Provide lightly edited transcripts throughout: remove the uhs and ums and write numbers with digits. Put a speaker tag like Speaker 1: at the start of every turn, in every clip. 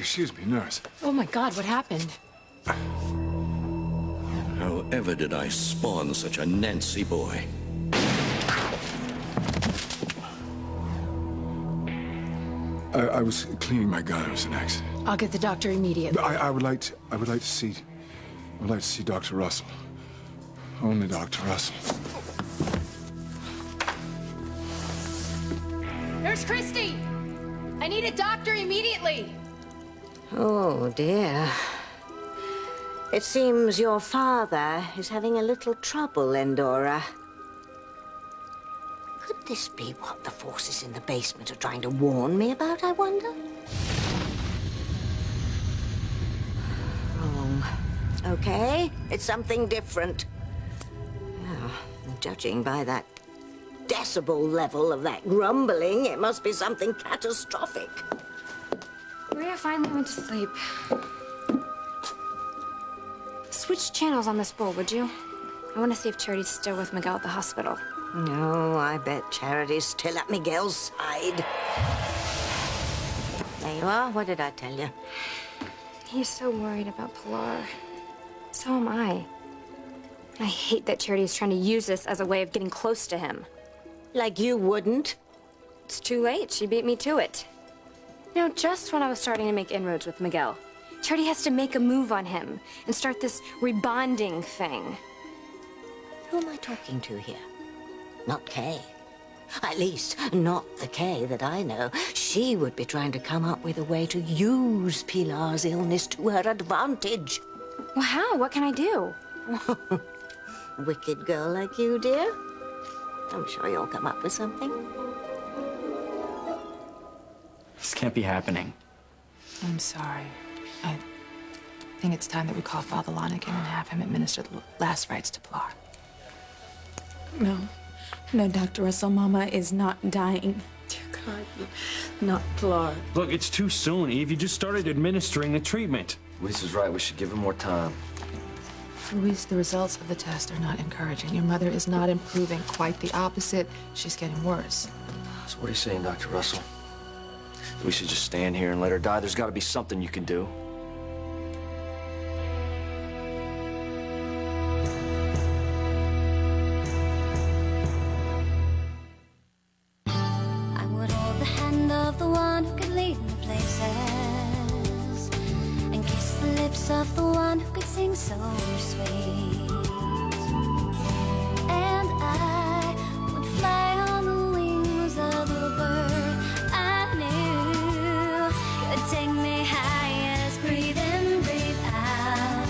Speaker 1: Excuse me, nurse.
Speaker 2: Oh my God, what happened?
Speaker 3: How ever did I spawn such a Nancy boy?
Speaker 1: I was cleaning my gun. It was an accident.
Speaker 2: I'll get the doctor immediately.
Speaker 1: I would like to see Dr. Russell. Only Dr. Russell.
Speaker 2: Nurse Christie! I need a doctor immediately!
Speaker 4: Oh, dear. It seems your father is having a little trouble, Endora. Could this be what the forces in the basement are trying to warn me about, I wonder? Wrong. Okay, it's something different. Yeah, judging by that decibel level of that grumbling, it must be something catastrophic.
Speaker 5: Maria finally went to sleep. Switch channels on this bowl, would you? I want to see if Charity's still with Miguel at the hospital.
Speaker 4: No, I bet Charity's still at Miguel's side. There you are. What did I tell you?
Speaker 5: He's so worried about Pilar. So am I. I hate that Charity is trying to use this as a way of getting close to him.
Speaker 4: Like you wouldn't.
Speaker 5: It's too late. She beat me to it. You know, just when I was starting to make inroads with Miguel, Charity has to make a move on him and start this rebonding thing.
Speaker 4: Who am I talking to here? Not Kay. At least, not the Kay that I know. She would be trying to come up with a way to use Pilar's illness to her advantage.
Speaker 5: Well, how? What can I do?
Speaker 4: Wicked girl like you, dear. I'm sure you'll come up with something.
Speaker 6: This can't be happening.
Speaker 2: I'm sorry. I think it's time that we call Father Lonigan and have him administer the last rites to Pilar.
Speaker 7: No. No, Dr. Russell, Mama is not dying.
Speaker 2: Dear God, not Pilar.
Speaker 6: Look, it's too soon, Eve. You just started administering the treatment.
Speaker 8: Lisa's right. We should give him more time.
Speaker 2: Luis, the results of the test are not encouraging. Your mother is not improving. Quite the opposite. She's getting worse.
Speaker 8: So what are you saying, Dr. Russell? We should just stand here and let her die? There's got to be something you can do.
Speaker 9: I would hold the hand of the one who could lead me places and kiss the lips of the one who could sing so sweet. And I would fly on the wings of the bird I knew could take me highest. Breathe in, breathe out.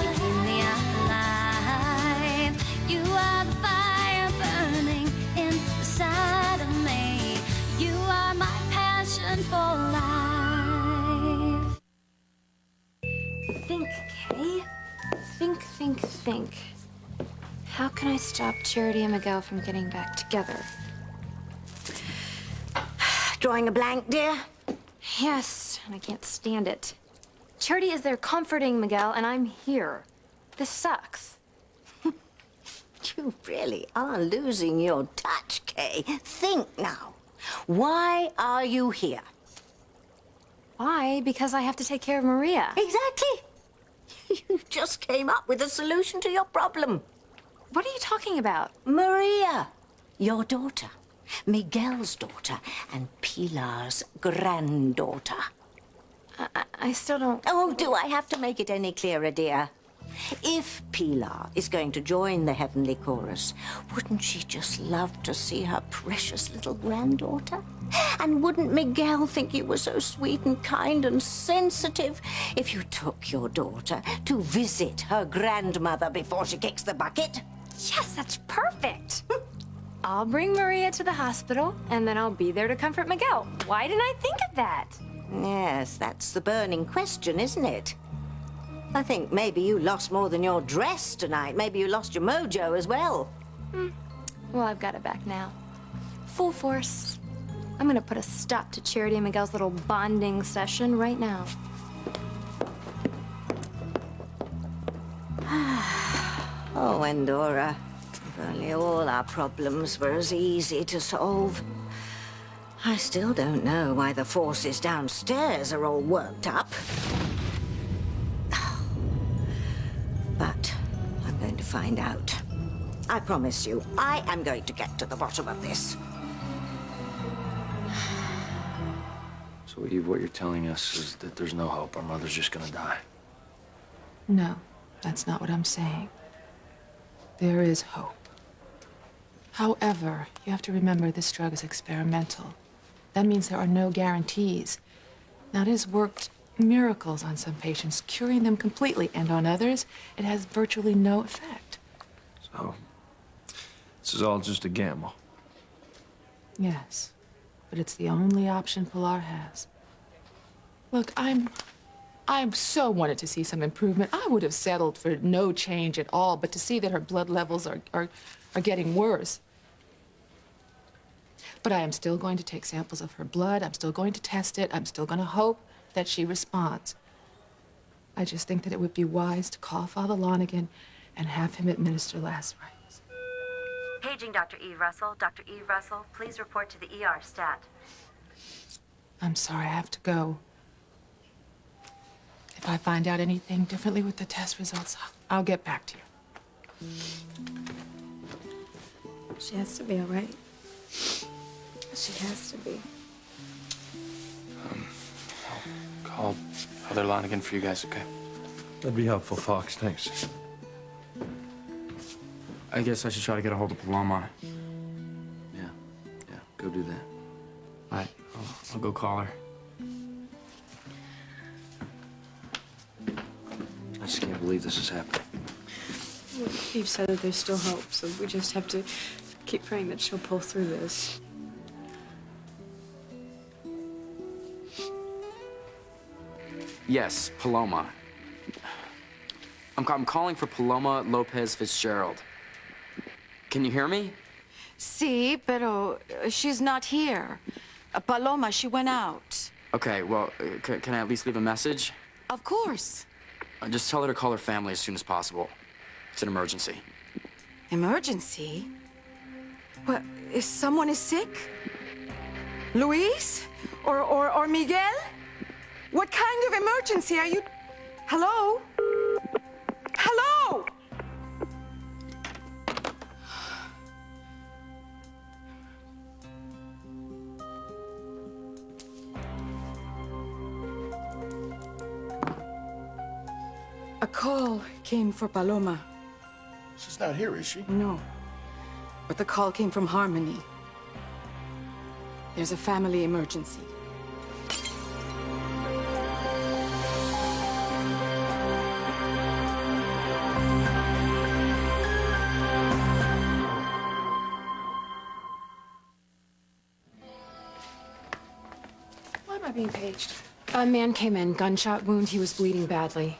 Speaker 9: You keep me alive. You are the fire burning inside of me. You are my passion for life.
Speaker 5: Think, Kay. Think. How can I stop Charity and Miguel from getting back together?
Speaker 4: Drawing a blank, dear?
Speaker 5: Yes, and I can't stand it. Charity is there comforting Miguel, and I'm here. This sucks.
Speaker 4: You really are losing your touch, Kay. Think now. Why are you here?
Speaker 5: Why? Because I have to take care of Maria.
Speaker 4: Exactly. You just came up with a solution to your problem.
Speaker 5: What are you talking about?
Speaker 4: Maria, your daughter, Miguel's daughter, and Pilar's granddaughter.
Speaker 5: I still don't...
Speaker 4: Oh, do I have to make it any clearer, dear? If Pilar is going to join the Heavenly Chorus, wouldn't she just love to see her precious little granddaughter? And wouldn't Miguel think you were so sweet and kind and sensitive if you took your daughter to visit her grandmother before she kicks the bucket?
Speaker 5: Yes, that's perfect. I'll bring Maria to the hospital, and then I'll be there to comfort Miguel. Why didn't I think of that?
Speaker 4: Yes, that's the burning question, isn't it? I think maybe you lost more than your dress tonight. Maybe you lost your mojo as well.
Speaker 5: Well, I've got it back now. Full force. I'm gonna put a stop to Charity and Miguel's little bonding session right now.
Speaker 4: Oh, Endora, if only all our problems were as easy to solve. I still don't know why the forces downstairs are all worked up. But I'm going to find out. I promise you, I am going to get to the bottom of this.
Speaker 8: So, Eve, what you're telling us is that there's no hope. Our mother's just gonna die.
Speaker 2: No, that's not what I'm saying. There is hope. However, you have to remember this drug is experimental. That means there are no guarantees. Now, it has worked miracles on some patients, curing them completely, and on others, it has virtually no effect.
Speaker 6: So, this is all just a gamble.
Speaker 2: Yes, but it's the only option Pilar has. Look, I'm so wanted to see some improvement. I would have settled for no change at all, but to see that her blood levels are getting worse. But I am still going to take samples of her blood. I'm still going to test it. I'm still going to hope that she responds. I just think that it would be wise to call Father Lonigan and have him administer last rites.
Speaker 10: Paging Dr. Eve Russell. Dr. Eve Russell, please report to the ER stat.
Speaker 2: I'm sorry, I have to go. If I find out anything differently with the test results, I'll get back to you.
Speaker 7: She has to be all right. She has to be.
Speaker 11: Call Father Lonigan for you guys, okay?
Speaker 6: That'd be helpful, Fox. Thanks.
Speaker 11: I guess I should try to get a hold of Paloma.
Speaker 8: Yeah, go do that.
Speaker 11: All right, I'll go call her.
Speaker 8: I just can't believe this is happening.
Speaker 7: Eve said that there's still hope, so we just have to keep praying that she'll pull through this.
Speaker 11: Yes, Paloma. I'm calling for Paloma Lopez Fitzgerald. Can you hear me?
Speaker 12: Sí, pero she's not here. Paloma, she went out.
Speaker 11: Okay, well, can I at least leave a message?
Speaker 12: Of course.
Speaker 11: Just tell her to call her family as soon as possible. It's an emergency.
Speaker 12: Emergency? What, is someone sick? Luis? Or Miguel? What kind of emergency are you... Hello? Hello? A call came for Paloma.
Speaker 1: She's not here, is she?
Speaker 12: No. But the call came from Harmony. There's a family emergency.
Speaker 2: Why am I being paged?
Speaker 5: A man came in, gunshot wound. He was bleeding badly.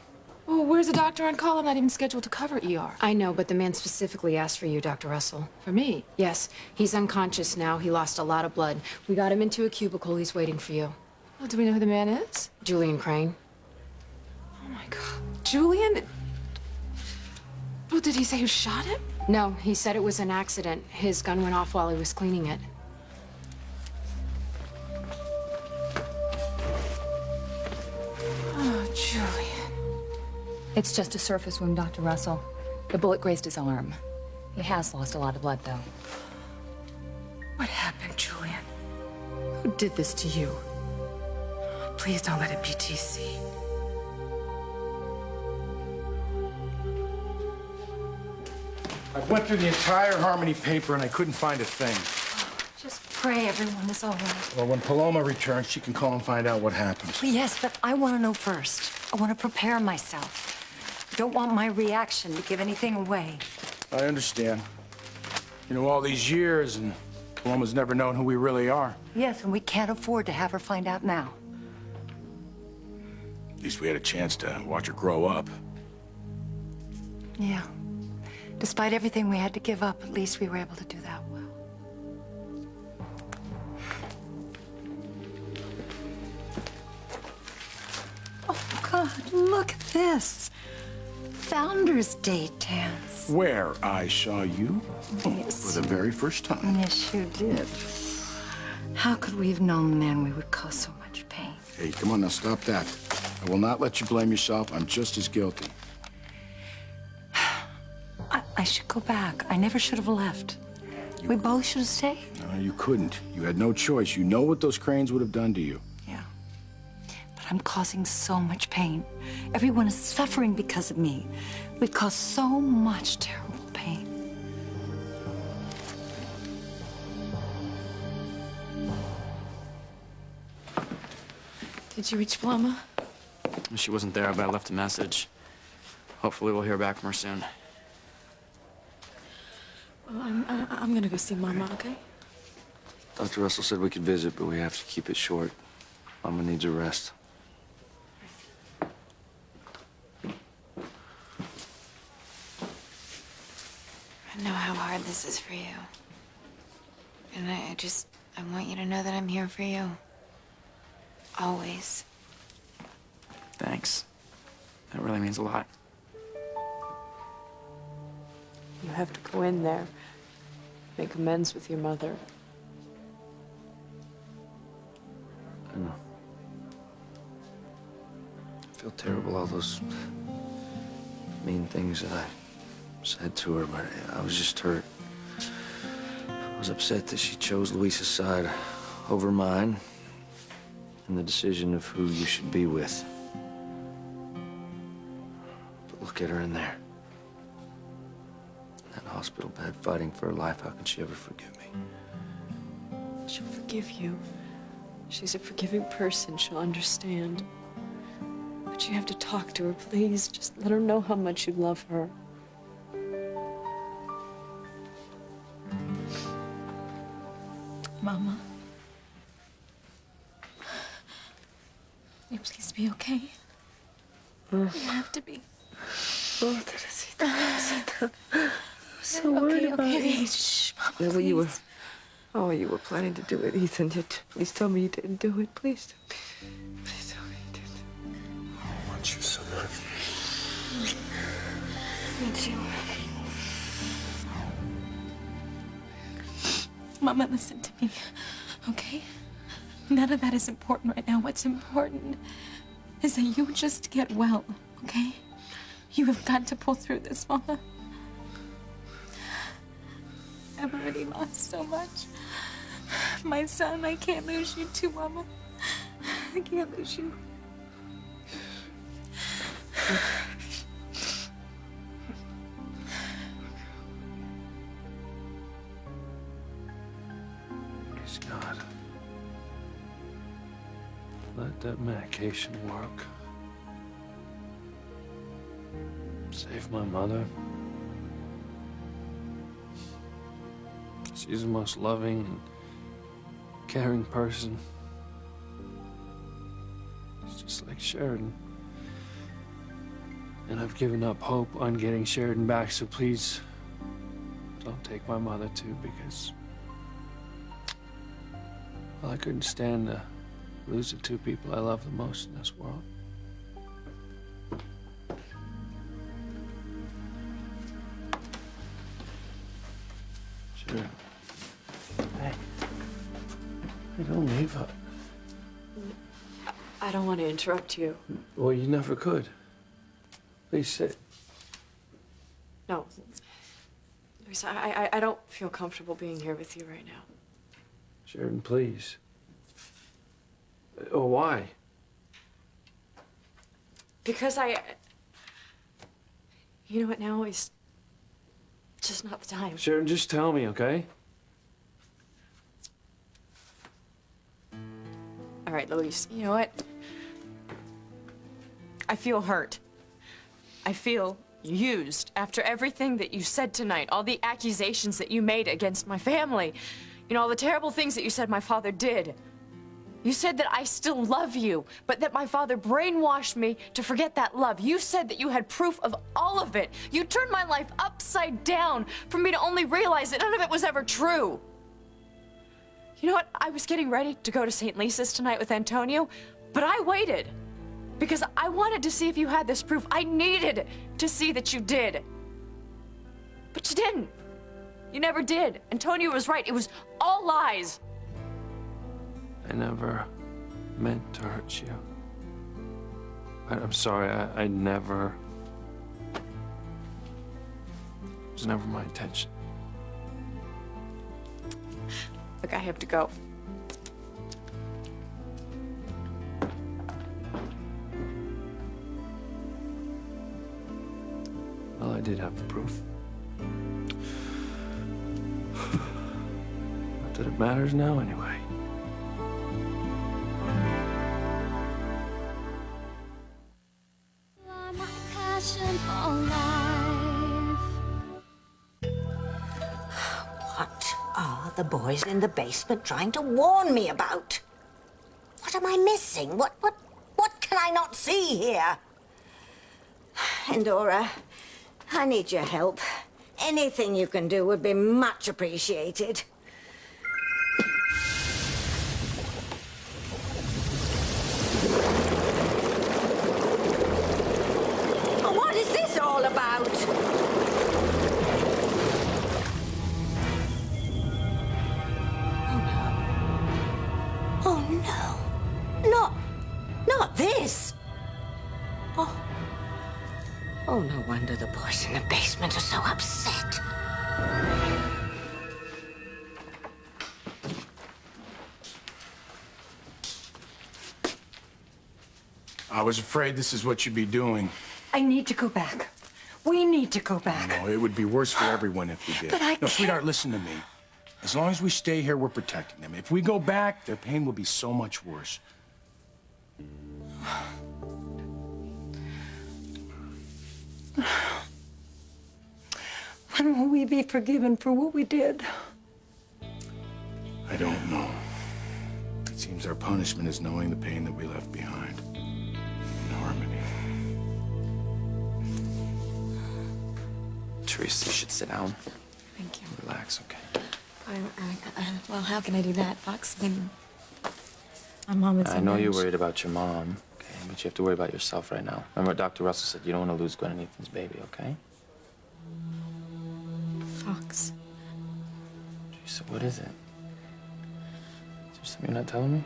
Speaker 2: Oh, where's the doctor on call? I'm not even scheduled to cover ER.
Speaker 5: I know, but the man specifically asked for you, Dr. Russell.
Speaker 2: For me?
Speaker 5: Yes, he's unconscious now. He lost a lot of blood. We got him into a cubicle. He's waiting for you.
Speaker 2: Well, do we know who the man is?
Speaker 5: Julian Crane.
Speaker 2: Oh, my God. Julian? Well, did he say who shot him?
Speaker 5: No, he said it was an accident. His gun went off while he was cleaning it.
Speaker 2: Oh, Julian.
Speaker 13: It's just a surface wound, Dr. Russell. The bullet grazed his arm. He has lost a lot of blood, though.
Speaker 2: What happened, Julian? Who did this to you? Please don't let it be TC.
Speaker 1: I went through the entire Harmony paper and I couldn't find a thing.
Speaker 13: Just pray everyone is all right.
Speaker 1: Well, when Paloma returns, she can call and find out what happened.
Speaker 13: Yes, but I want to know first. I want to prepare myself. I don't want my reaction to give anything away.
Speaker 1: I understand. You know, all these years, and Paloma's never known who we really are.
Speaker 13: Yes, and we can't afford to have her find out now.
Speaker 1: At least we had a chance to watch her grow up.
Speaker 13: Yeah. Despite everything we had to give up, at least we were able to do that well. Oh, God, look at this. Founders Day dance.
Speaker 1: Where I saw you
Speaker 13: Yes.
Speaker 1: for the very first time.
Speaker 13: Yes, you did.
Speaker 7: How could we have known the man we would cause so much pain?
Speaker 14: Hey, come on now, stop that. I will not let you blame yourself. I'm just as guilty.
Speaker 7: I should go back. I never should have left. We both should have stayed.
Speaker 14: No, you couldn't. You had no choice. You know what those cranes would have done to you.
Speaker 7: Yeah. But I'm causing so much pain. Everyone is suffering because of me. We've caused so much terrible pain.
Speaker 2: Did you reach Paloma?
Speaker 11: She wasn't there, but I left a message. Hopefully we'll hear back from her soon.
Speaker 2: Well, I'm gonna go see Mama, okay?
Speaker 8: Dr. Russell said we could visit, but we have to keep it short. Mama needs a rest.
Speaker 15: I know how hard this is for you. And I want you to know that I'm here for you. Always.
Speaker 11: Thanks. That really means a lot.
Speaker 7: You have to go in there, make amends with your mother.
Speaker 8: I know. I feel terrible, all those mean things that I said to her, but I was just hurt. I was upset that she chose Luisa's side over mine in the decision of who you should be with. But look at her in there. In that hospital bed, fighting for her life. How can she ever forgive me?
Speaker 7: She'll forgive you. She's a forgiving person. She'll understand. But you have to talk to her, please. Just let her know how much you love her.
Speaker 15: Mama. You please be okay. You have to be.
Speaker 12: Oh, Teresita. So worried about
Speaker 15: okay.
Speaker 12: you.
Speaker 15: Shh, Mama,
Speaker 12: Yeah, well, you were.
Speaker 15: please.
Speaker 12: Oh, you were planning to do it, Ethan. Please tell me you didn't do it. Please. Please tell me you didn't.
Speaker 1: I want you so bad.
Speaker 15: Me too. Mama, listen to me, okay? None of that is important right now. What's important is that you just get well, okay? You have got to pull through this, Mama. I've already lost so much. My son, I can't lose you too, Mama. I can't lose you.
Speaker 6: Praise God. Let that medication work. Save my mother. She's the most loving and caring person. It's just like Sheridan. And I've given up hope on getting Sheridan back, so please don't take my mother too, because well, I couldn't stand to lose the two people I love the most in this world. Sure. Hey. Hey, don't leave her.
Speaker 7: I don't want to interrupt you.
Speaker 6: Well, you never could. Please sit.
Speaker 7: No. Luisa, I don't feel comfortable being here with you right now.
Speaker 6: Sheridan, please. Oh, why?
Speaker 7: Because you know what, now is just not the time.
Speaker 6: Sheridan, just tell me, okay?
Speaker 7: All right, Luis, you know what? I feel hurt. I feel used after everything that you said tonight, all the accusations that you made against my family, you know, all the terrible things that you said my father did. You said that I still love you, but that my father brainwashed me to forget that love. You said that you had proof of all of it. You turned my life upside down for me to only realize that none of it was ever true. You know what? I was getting ready to go to St. Lisa's tonight with Antonio, but I waited because I wanted to see if you had this proof. I needed to see that you did. But you didn't. You never did. Antonio was right. It was all lies.
Speaker 6: I never meant to hurt you. I'm sorry, I never... It was never my intention.
Speaker 2: Look, I have to go.
Speaker 6: Well, I did have the proof. Not that it matters now, anyway.
Speaker 9: You are my passion for life.
Speaker 4: What are the boys in the basement trying to warn me about? What am I missing? What can I not see here? Endora, I need your help. Anything you can do would be much appreciated. What is this all about? Oh, no. Not this. Oh, no wonder the boys in the basement are so upset.
Speaker 14: I was afraid this is what you'd be doing.
Speaker 16: I need to go back. We need to go back.
Speaker 14: No, it would be worse for everyone if we did.
Speaker 16: But I
Speaker 14: No,
Speaker 16: can't.
Speaker 14: sweetheart, listen to me. As long as we stay here, we're protecting them. If we go back, their pain will be so much worse.
Speaker 16: When will we be forgiven for what we did?
Speaker 14: I don't know. It seems our punishment is knowing the pain that we left behind. In harmony.
Speaker 11: Teresa, you should sit down.
Speaker 15: Thank you.
Speaker 11: Relax, okay?
Speaker 15: Well, how can I do that, Fox? When my mom is
Speaker 11: I know you're worried about your mom, okay? But you have to worry about yourself right now. Remember what Dr. Russell said, you don't want to lose Gwen and Ethan's baby, okay?
Speaker 15: Fox.
Speaker 11: Teresa, what is it? Is there something you're not telling me?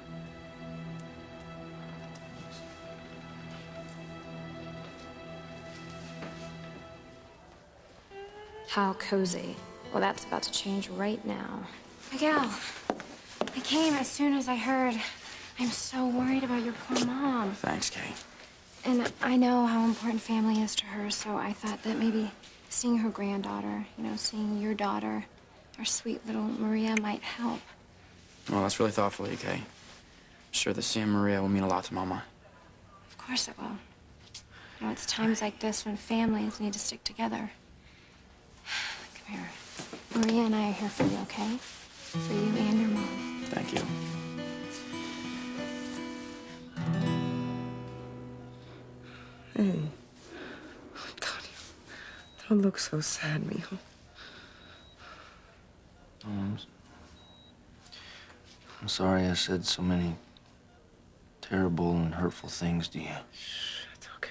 Speaker 5: How cozy. Well, that's about to change right now. Miguel, I came as soon as I heard. I'm so worried about your poor mom.
Speaker 11: Thanks, Kay.
Speaker 5: And I know how important family is to her, so I thought that maybe seeing her granddaughter, seeing your daughter, our sweet little Maria might help.
Speaker 11: Well, that's really thoughtful of you, Kay. I'm sure that seeing Maria will mean a lot to Mama.
Speaker 5: Of course it will. It's times like this when families need to stick together. Come here. Maria and I are here for you, okay? For you and your mom.
Speaker 11: Thank you.
Speaker 12: Hey. Antonio, don't look so sad, mijo.
Speaker 8: I'm sorry I said so many terrible and hurtful things to you.
Speaker 12: It's okay.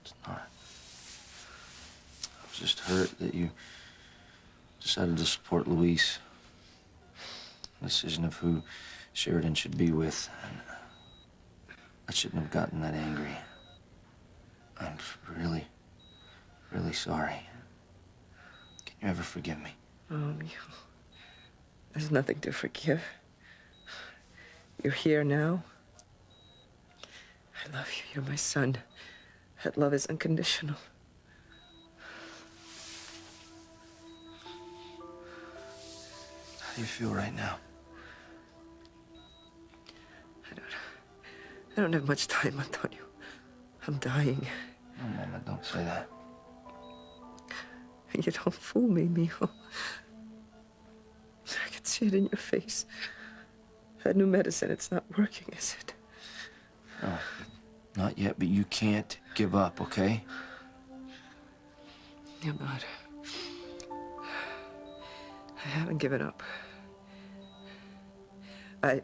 Speaker 8: It's not. I was just hurt that you decided to support Luis. The decision of who Sheridan should be with. And I shouldn't have gotten that angry. I'm really, really sorry. Can you ever forgive me?
Speaker 12: Oh, mijo. There's nothing to forgive. You're here now. I love you. You're my son. That love is unconditional.
Speaker 8: How do you feel right now?
Speaker 12: I don't have much time, Antonio. I'm dying.
Speaker 8: No, Mama, don't say that.
Speaker 12: You don't fool me, mijo. I can see it in your face. That new medicine, it's not working, is it?
Speaker 8: No, not yet, but you can't give up, okay?
Speaker 12: I'm not. I haven't given up. I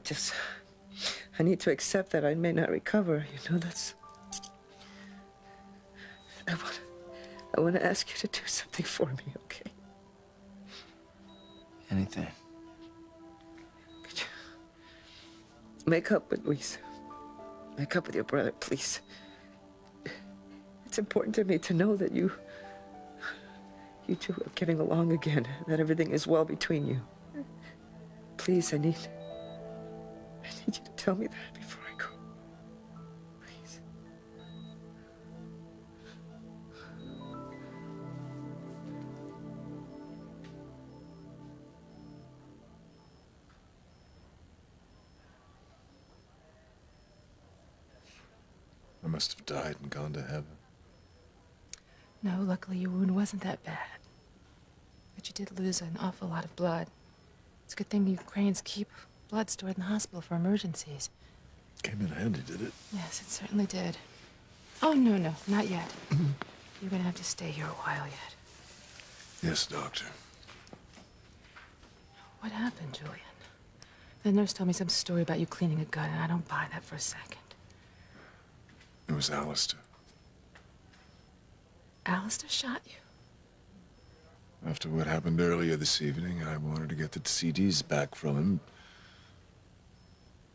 Speaker 12: need to accept that I may not recover. That's... I want to ask you to do something for me, okay?
Speaker 8: Anything.
Speaker 12: Make up with Luis. Make up with your brother, please. It's important to me to know that you two are getting along again, that everything is well between you. Please, I need you to tell me that before I go. Please.
Speaker 1: I must have died and gone to heaven.
Speaker 2: No, luckily your wound wasn't that bad. But you did lose an awful lot of blood. It's a good thing Ukrainians keep blood stored in the hospital for emergencies.
Speaker 1: Came in handy, did it?
Speaker 2: Yes, it certainly did. Oh, no, not yet. You're gonna have to stay here a while yet.
Speaker 1: Yes, Doctor.
Speaker 2: What happened, Julian? The nurse told me some story about you cleaning a gun, and I don't buy that for a second.
Speaker 1: It was Alistair.
Speaker 2: Alistair shot you?
Speaker 1: After what happened earlier this evening, I wanted to get the CDs back from him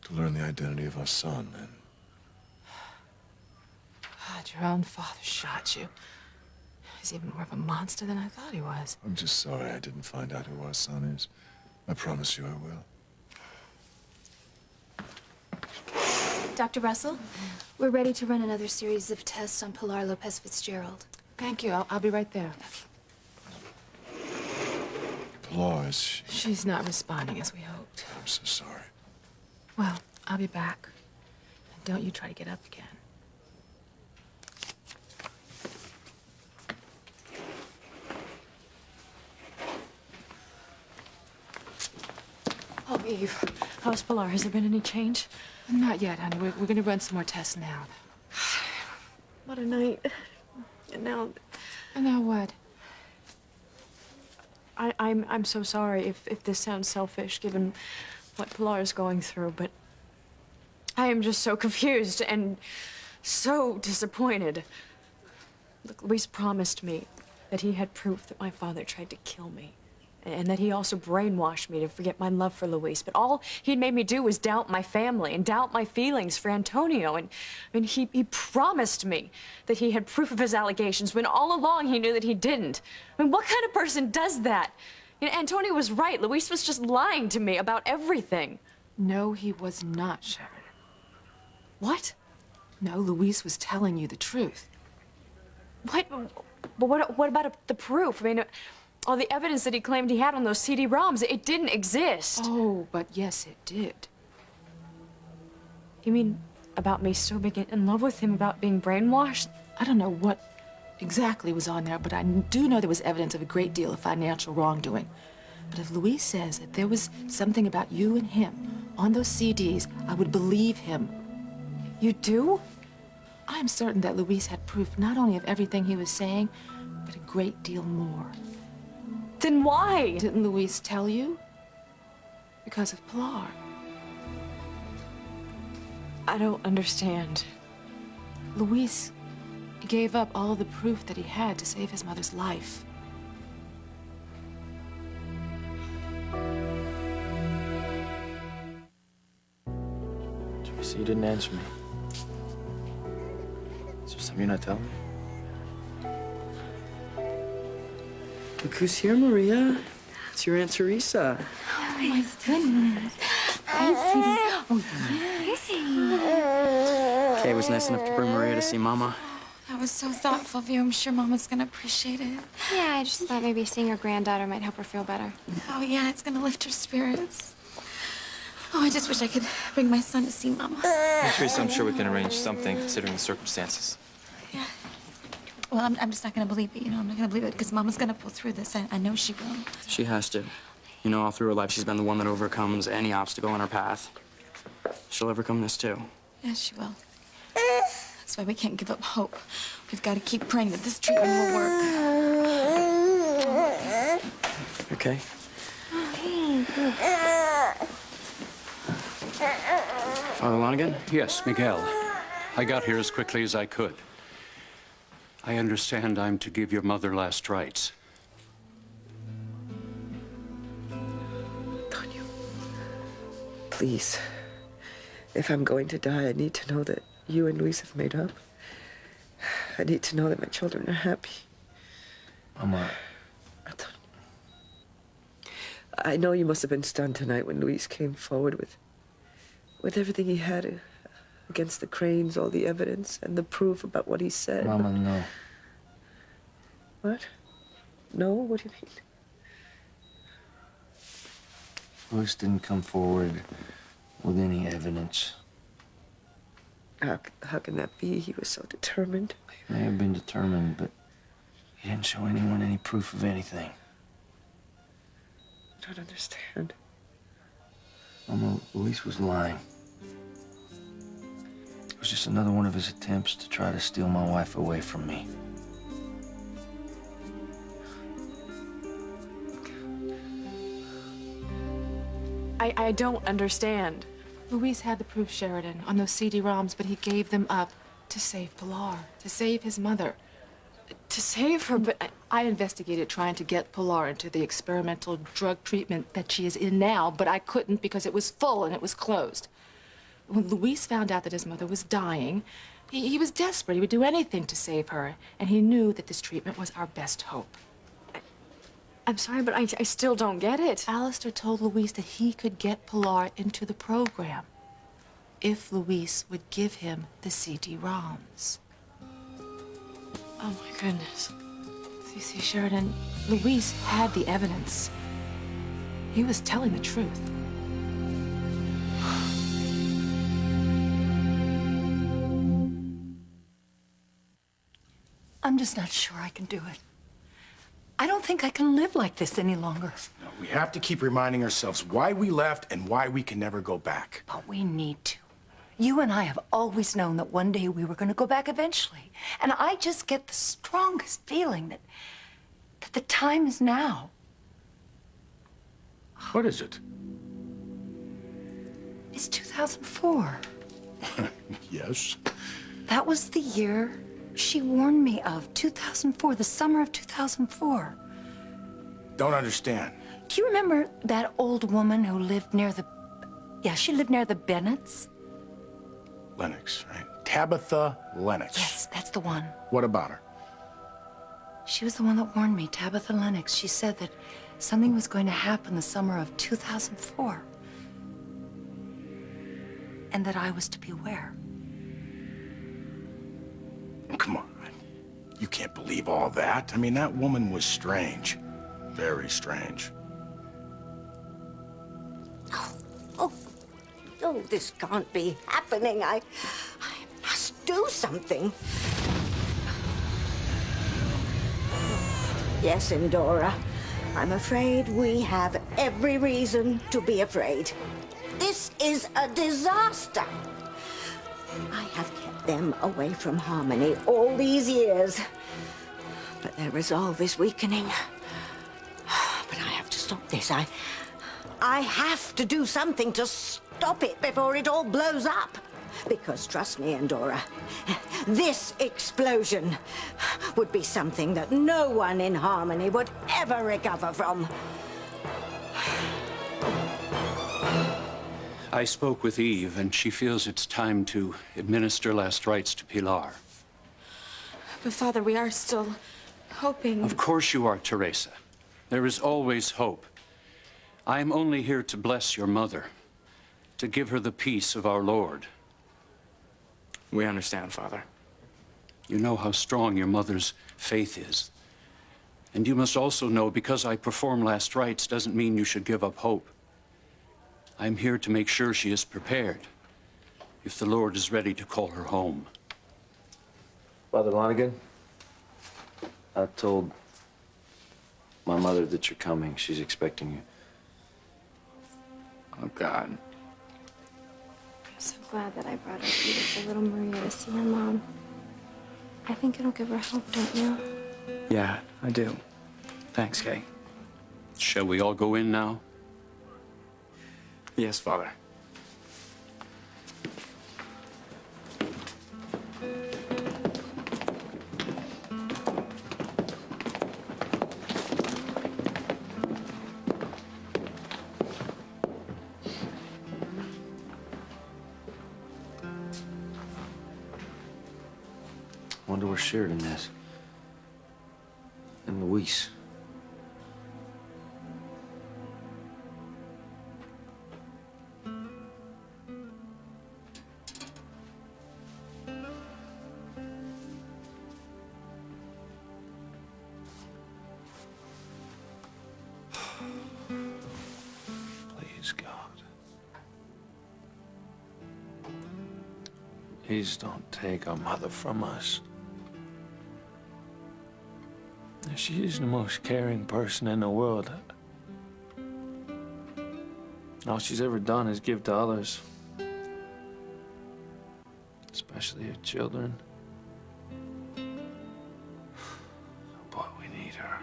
Speaker 1: to learn the identity of our son, and...
Speaker 2: God, your own father shot you. He's even more of a monster than I thought he was.
Speaker 1: I'm just sorry I didn't find out who our son is. I promise you I will.
Speaker 5: Dr. Russell, we're ready to run another series of tests on Pilar Lopez Fitzgerald.
Speaker 2: Thank you. I'll be right there.
Speaker 1: Pilar, is she...
Speaker 2: She's not responding as we hoped.
Speaker 1: I'm so sorry.
Speaker 2: Well, I'll be back. And don't you try to get up again.
Speaker 7: Oh, Eve, how's Pilar? Has there been any change?
Speaker 2: Not yet, honey. We're gonna run some more tests now.
Speaker 7: What a night. And now...
Speaker 2: And now what?
Speaker 7: I'm so sorry if this sounds selfish, given what Pilar is going through, but I am just so confused and so disappointed. Look, Luis promised me that he had proof that my father tried to kill me, and that he also brainwashed me to forget my love for Luis. But all he'd made me do was doubt my family and doubt my feelings for Antonio. And I mean, he promised me that he had proof of his allegations when all along he knew that he didn't. I mean, what kind of person does that? You know, Antonio was right. Luis was just lying to me about everything.
Speaker 2: No, he was not, Sharon.
Speaker 7: What?
Speaker 2: No, Luis was telling you the truth.
Speaker 7: What? But what about the proof? I mean, all the evidence that he claimed he had on those CD-ROMs, it didn't exist.
Speaker 2: Oh, but yes, it did.
Speaker 7: You mean about me still being in love with him, about being brainwashed?
Speaker 2: I don't know what exactly was on there, but I do know there was evidence of a great deal of financial wrongdoing. But if Luis says that there was something about you and him on those CDs, I would believe him.
Speaker 7: You do?
Speaker 2: I'm certain that Luis had proof not only of everything he was saying, but a great deal more.
Speaker 7: Then why?
Speaker 2: Didn't Luis tell you? Because of Pilar.
Speaker 7: I don't understand.
Speaker 2: Luis gave up all the proof that he had to save his mother's life.
Speaker 11: Teresa, you didn't answer me. Is there something you're not telling me?
Speaker 12: Look who's here, Maria. It's your Aunt Teresa.
Speaker 15: Oh, my goodness. Hi, sweetie. Oh,
Speaker 11: Kay was nice enough to bring Maria to see Mama.
Speaker 15: that was so thoughtful of you. I'm sure Mama's gonna appreciate it.
Speaker 5: Yeah, I just thought maybe seeing her granddaughter might help her feel better.
Speaker 15: Oh, yeah, it's gonna lift her spirits. Oh, I just wish I could bring my son to see Mama.
Speaker 11: Teresa, I'm sure we can arrange something considering the circumstances.
Speaker 15: Yeah. Well, I'm just not gonna believe it, you know. I'm not gonna believe it because Mama's gonna pull through this. I know she will.
Speaker 17: She has to. You know, all through her life, she's been the one that overcomes any obstacle in her path. She'll overcome this, too.
Speaker 15: Yes, she will. That's why we can't give up hope. We've got to keep praying that this treatment will work.
Speaker 17: Okay? Father Lonigan?
Speaker 18: Yes, Miguel. I got here as quickly as I could. I understand I'm to give your mother last rites.
Speaker 12: Antonio, please. If I'm going to die, I need to know that you and Luis have made up. I need to know that my children are happy.
Speaker 8: Mama.
Speaker 12: I know you must have been stunned tonight when Luis came forward with everything he had against the Cranes, all the evidence and the proof about what he said.
Speaker 8: Mama, no.
Speaker 12: What? No? What do you mean?
Speaker 8: Luis didn't come forward with any evidence.
Speaker 12: How can that be? He was so determined.
Speaker 8: He may have been determined, but he didn't show anyone any proof of anything.
Speaker 12: I don't understand.
Speaker 8: Mama, Luis was lying. It was just another one of his attempts to try to steal my wife away from me.
Speaker 2: I don't understand. Luis had the proof, Sheridan, on those CD-ROMs, but he gave them up to save Pilar, to save his mother. To save her, but I investigated trying to get Pilar into the experimental drug treatment that she is in now, but I couldn't because it was full and it was closed. When Luis found out that his mother was dying, he was desperate. He would do anything to save her, and he knew that this treatment was our best hope.
Speaker 7: I'm sorry, but I still don't get it.
Speaker 2: Alistair told Luis that he could get Pilar into the program if Luis would give him the CD-ROMs. Oh, my goodness. You see, Sheridan, Luis had the evidence. He was telling the truth.
Speaker 16: I'm just not sure I can do it. I don't think I can live like this any longer.
Speaker 14: No, we have to keep reminding ourselves why we left and why we can never go back.
Speaker 16: But we need to. You and I have always known that one day we were going to go back eventually. And I just get the strongest feeling that the time is now.
Speaker 14: What is it?
Speaker 16: It's 2004.
Speaker 14: Yes.
Speaker 16: That was the year she warned me of. 2004, the summer of 2004.
Speaker 14: Don't understand.
Speaker 16: Do you remember that old woman who lived near the... Yeah, she lived near the Bennetts?
Speaker 14: Lennox, right? Tabitha Lennox.
Speaker 16: Yes, that's the one.
Speaker 14: What about her?
Speaker 16: She was the one that warned me, Tabitha Lennox. She said that something was going to happen the summer of 2004. And that I was to beware.
Speaker 14: Come on. You can't believe all that. I mean, that woman was strange. Very strange.
Speaker 4: Oh, this can't be happening. I must do something. Yes, Endora. I'm afraid we have every reason to be afraid. This is a disaster. I have kept them away from Harmony all these years. But their resolve is weakening. But I have to stop this. I have to do something to stop it before it all blows up. Because, trust me, Endora, this explosion would be something that no one in Harmony would ever recover from.
Speaker 18: I spoke with Eve, and she feels it's time to administer last rites to Pilar.
Speaker 7: But, Father, we are still hoping...
Speaker 18: Of course you are, Teresa. There is always hope. I am only here to bless your mother, to give her the peace of our Lord.
Speaker 17: We understand, Father.
Speaker 18: You know how strong your mother's faith is. And you must also know, because I perform last rites doesn't mean you should give up hope. I'm here to make sure she is prepared, if the Lord is ready to call her home.
Speaker 8: Father Lonigan, I told my mother that you're coming. She's expecting you.
Speaker 17: Oh, God.
Speaker 5: I'm so glad that I brought our beautiful little Maria to see her mom. I think it'll give her hope, don't you?
Speaker 17: Yeah, I do. Thanks, Kay.
Speaker 18: Shall we all go in now?
Speaker 17: Yes, Father.
Speaker 8: Wonder where Sheridan is. And Luis.
Speaker 6: Please, God. Please don't take our mother from us. She is the most caring person in the world. All she's ever done is give to others, especially her children. Boy, we need her.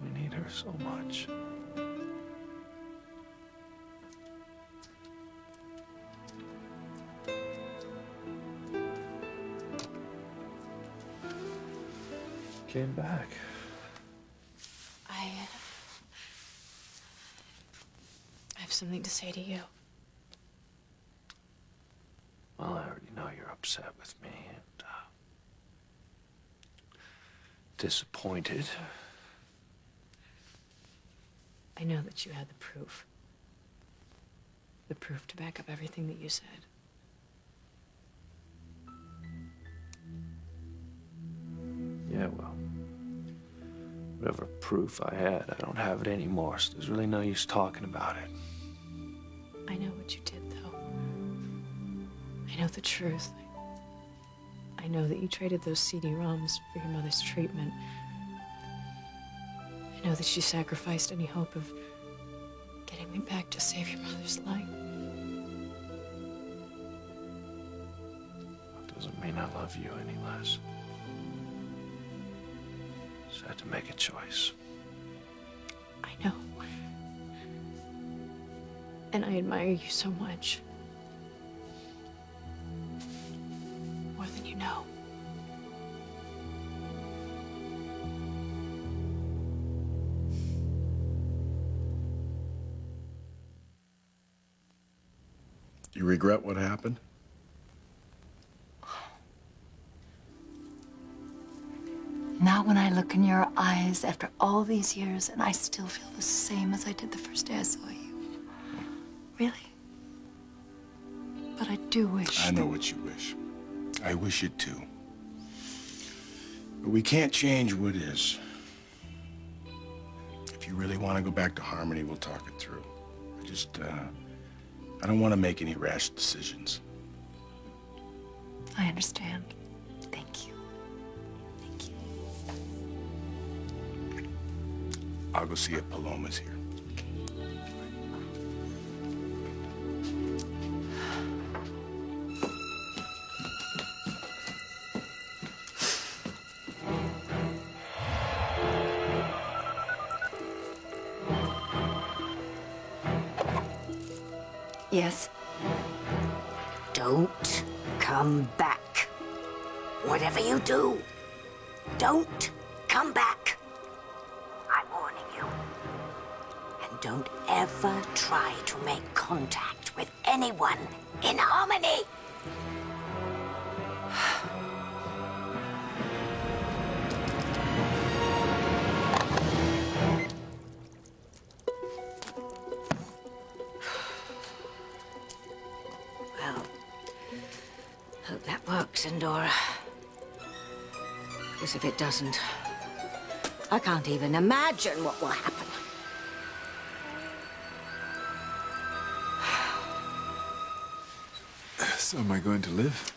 Speaker 6: We need her so much. Came back.
Speaker 7: I have something to say to you.
Speaker 6: Well, I already know you're upset with me and disappointed.
Speaker 7: I know that you had the proof. The proof to back up everything that you said.
Speaker 6: Yeah, well, whatever proof I had, I don't have it anymore, so there's really no use talking about it.
Speaker 7: I know what you did, though. I know the truth. I know that you traded those CD-ROMs for your mother's treatment. I know that she sacrificed any hope of getting me back to save your mother's life.
Speaker 6: That doesn't mean I love you any less. Just had to make a choice.
Speaker 7: I know. And I admire you so much. More than you know.
Speaker 14: You regret what happened?
Speaker 16: Now when I look in your eyes after all these years and I still feel the same as I did the first day I saw you. Really? But I do wish.
Speaker 14: I know what you wish. I wish it too. But we can't change what is. If you really want to go back to Harmony, we'll talk it through. I don't want to make any rash decisions.
Speaker 16: I understand. Thank you.
Speaker 14: I'll go see if Paloma's here.
Speaker 16: Yes.
Speaker 4: Don't come back. Whatever you do, don't come back. I'm warning you. And don't ever try to make contact with anyone in Harmony. Well, hope that works, Endora. Because if it doesn't, I can't even imagine what will happen.
Speaker 1: So am I going to live?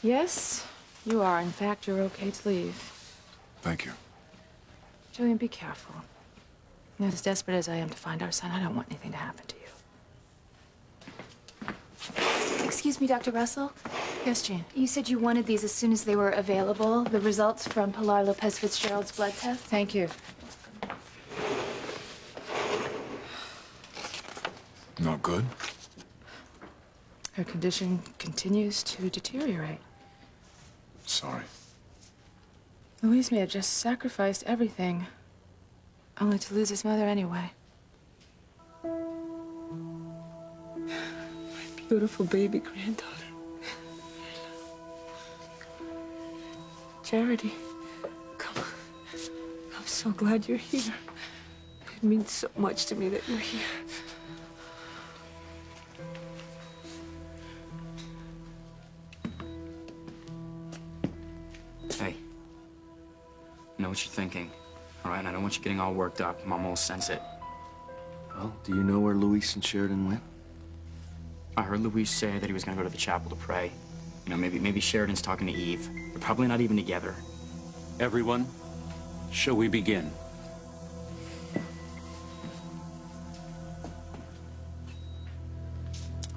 Speaker 2: Yes, you are. In fact, you're okay to leave.
Speaker 1: Thank you.
Speaker 2: Julian, be careful. As desperate as I am to find our son, I don't want anything to happen to you.
Speaker 13: Excuse me, Dr. Russell.
Speaker 2: Yes, Jean?
Speaker 13: You said you wanted these as soon as they were available, the results from Pilar Lopez Fitzgerald's blood test?
Speaker 2: Thank you.
Speaker 1: Not good?
Speaker 2: Her condition continues to deteriorate.
Speaker 1: Sorry.
Speaker 2: Luis may have just sacrificed everything, only to lose his mother anyway.
Speaker 12: Beautiful baby granddaughter. Charity, come on. I'm so glad you're here. It means so much to me that you're here.
Speaker 17: Hey, I know what you're thinking, all right? And I don't want you getting all worked up. Mom will sense it.
Speaker 8: Well, do you know where Luis and Sheridan went?
Speaker 17: I heard Luis say that he was gonna go to the chapel to pray. You know, maybe Sheridan's talking to Eve. They're probably not even together.
Speaker 18: Everyone, shall we begin?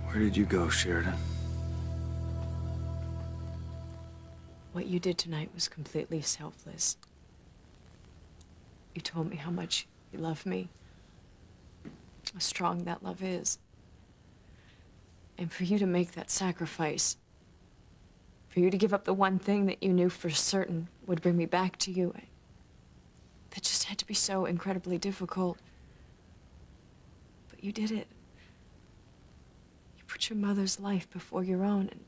Speaker 8: Where did you go, Sheridan?
Speaker 7: What you did tonight was completely selfless. You told me how much you love me, how strong that love is. And for you to make that sacrifice, for you to give up the one thing that you knew for certain would bring me back to you, that just had to be so incredibly difficult. But you did it. You put your mother's life before your own, and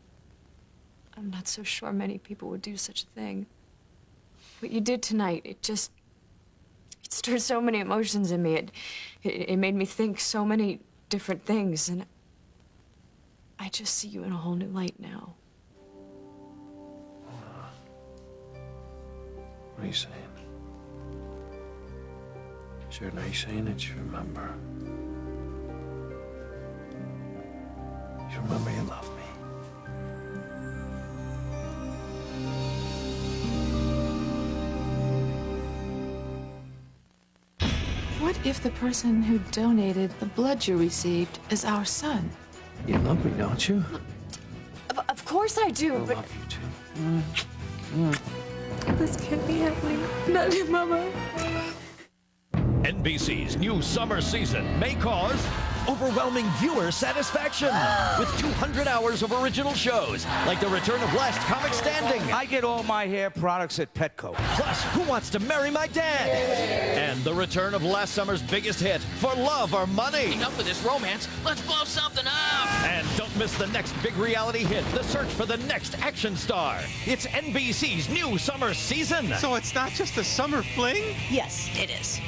Speaker 7: I'm not so sure many people would do such a thing. What you did tonight, it stirred so many emotions in me. It made me think so many different things, and I just see you in a whole new light now.
Speaker 6: What are you saying? Sheridan, are you saying that you remember? You remember you love me?
Speaker 2: What if the person who donated the blood you received is our son?
Speaker 6: You love me, don't you?
Speaker 7: Of course I do, but...
Speaker 6: love you too.
Speaker 12: This can't be happening. Not you, Mama.
Speaker 19: NBC's new summer season may cause overwhelming viewer satisfaction with 200 hours of original shows, like the return of Last Comic Standing.
Speaker 20: I get all my hair products at Petco.
Speaker 19: Plus, Who Wants to Marry My Dad? And the return of last summer's biggest hit, For Love or Money.
Speaker 21: Enough of this romance. Let's blow something up.
Speaker 19: And don't miss the next big reality hit, the search for the next action star. It's NBC's new summer season.
Speaker 20: So it's not just a summer fling?
Speaker 21: Yes, it is.